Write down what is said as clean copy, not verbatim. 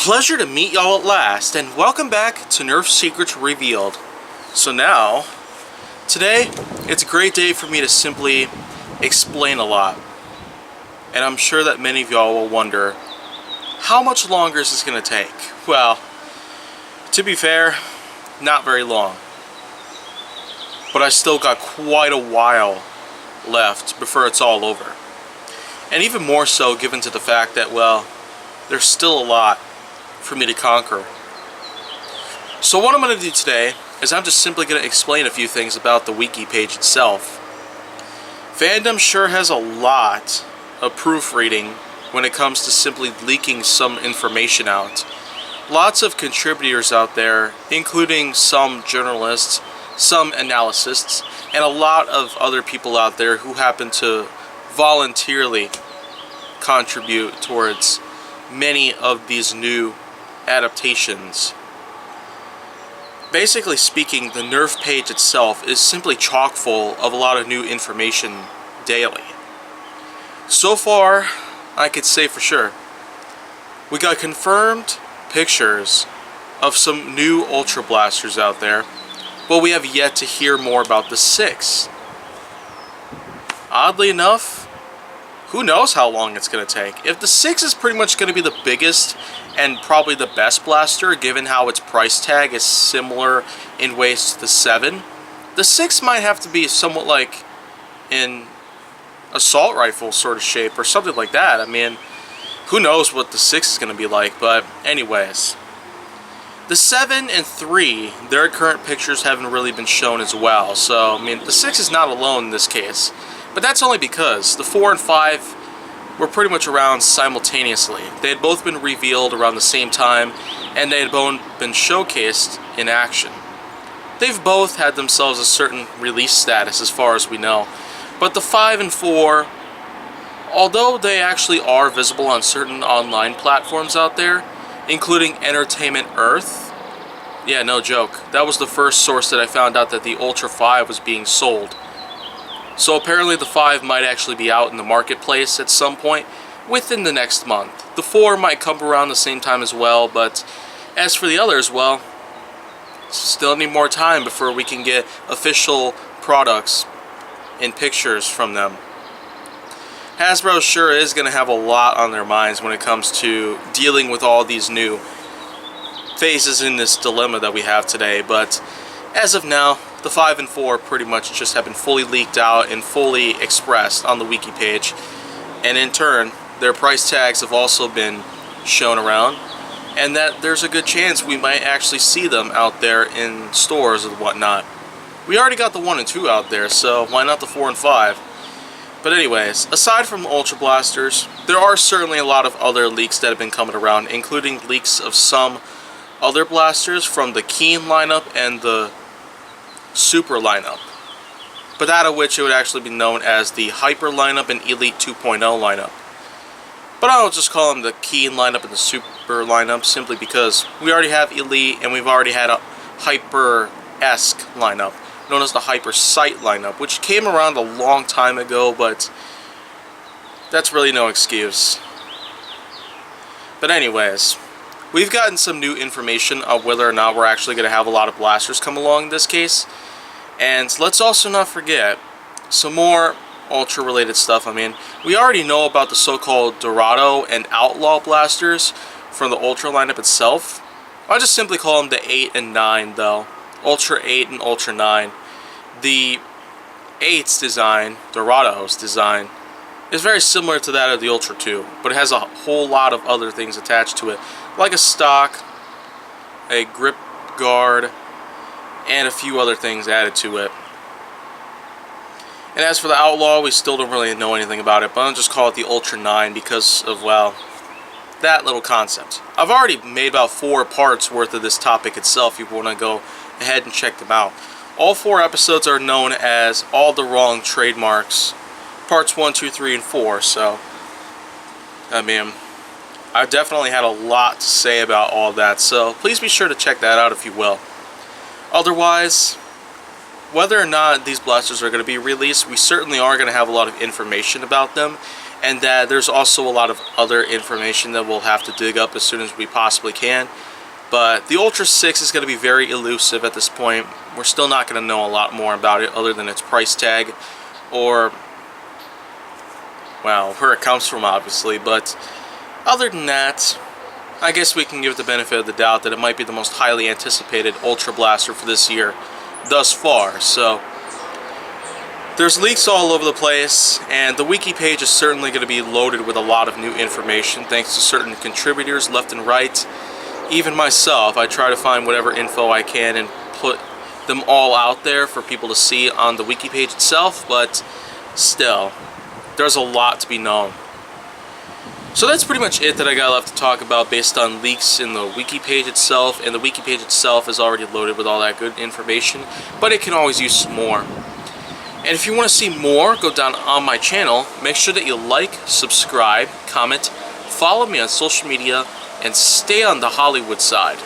Pleasure to meet y'all at last, and welcome back to Nerf Secrets Revealed. So now, today, it's a great day for me to simply explain a lot. And I'm sure that many of y'all will wonder, how much longer is this going to take? Well, to be fair, not very long. But I still got quite a while left before it's all over. And even more so given to the fact that, well, there's still a lot for me to conquer. So what I'm going to do today is I'm just simply going to explain a few things about the wiki page itself. Fandom sure has a lot of proofreading when it comes to simply leaking some information out. Lots of contributors out there, including some journalists, some analysts, and a lot of other people out there who happen to voluntarily contribute towards many of these new adaptations. Basically speaking, the Nerf page itself is simply chock full of a lot of new information daily. So far, I could say for sure, we got confirmed pictures of some new Ultra Blasters out there, but we have yet to hear more about the 6. Oddly enough, who knows how long it's going to take. If the 6 is pretty much going to be the biggest and probably the best blaster, given how its price tag is similar in ways to the 7, the 6 might have to be somewhat like in assault rifle sort of shape or something like that. I mean, who knows what the 6 is going to be like, but anyways. The 7 and 3, their current pictures haven't really been shown as well, so I mean, the 6 is not alone in this case. But that's only because the 4 and 5 were pretty much around simultaneously. They had both been revealed around the same time, and they had both been showcased in action. They've both had themselves a certain release status as far as we know. But the 5 and 4, although they actually are visible on certain online platforms out there, including Entertainment Earth, yeah, no joke, that was the first source that I found out that the Ultra 5 was being sold. So apparently the 5 might actually be out in the marketplace at some point within the next month. The 4 might come around the same time as well, but as for the others, well, still need more time before we can get official products and pictures from them. Hasbro sure is going to have a lot on their minds when it comes to dealing with all these new phases in this dilemma that we have today, but as of now, the 5 and 4 pretty much just have been fully leaked out and fully expressed on the wiki page, and in turn, their price tags have also been shown around, and that there's a good chance we might actually see them out there in stores and whatnot. We already got the 1 and 2 out there, so why not the 4 and 5? But anyways, aside from Ultra Blasters, there are certainly a lot of other leaks that have been coming around, including leaks of some other blasters from the Keen lineup and the Super lineup, but out of which it would actually be known as the Hyper lineup and Elite 2.0 lineup. But I'll just call them the Keen lineup and the Super lineup simply because we already have Elite and we've already had a Hyper-esque lineup known as the Hyper Sight lineup, which came around a long time ago, but that's really no excuse. But anyways, we've gotten some new information of whether or not we're actually going to have a lot of blasters come along in this case. And let's also not forget some more Ultra related stuff. I mean, we already know about the so-called Dorado and Outlaw blasters from the Ultra lineup itself. I'll just simply call them the 8 and 9 though. Ultra 8 and Ultra 9. The 8's design, Dorado's design, is very similar to that of the Ultra 2, but it has a whole lot of other things attached to it, like a stock, a grip guard, and a few other things added to it. And as for the Outlaw, we still don't really know anything about it, but I'll just call it the Ultra 9 because of, well, that little concept. I've already made about 4 parts worth of this topic itself if you want to go ahead and check them out. All 4 episodes are known as All the Wrong Trademarks, parts 1, 2, 3, and 4, so, I mean, I've definitely had a lot to say about all that, so please be sure to check that out if you will. Otherwise, whether or not these blasters are going to be released, we certainly are going to have a lot of information about them, and that there's also a lot of other information that we'll have to dig up as soon as we possibly can. But the Ultra 6 is going to be very elusive at this point. We're still not going to know a lot more about it other than its price tag, or, well, where it comes from, obviously. But other than that, I guess we can give it the benefit of the doubt that it might be the most highly anticipated Ultra Blaster for this year thus far. So there's leaks all over the place, and the wiki page is certainly going to be loaded with a lot of new information thanks to certain contributors left and right. Even myself, I try to find whatever info I can and put them all out there for people to see on the wiki page itself, but still, there's a lot to be known. So that's pretty much it that I got left to talk about based on leaks in the wiki page itself, and the wiki page itself is already loaded with all that good information, but it can always use some more. And if you want to see more, go down on my channel. Make sure that you like, subscribe, comment, follow me on social media, and stay on the Hollywood side.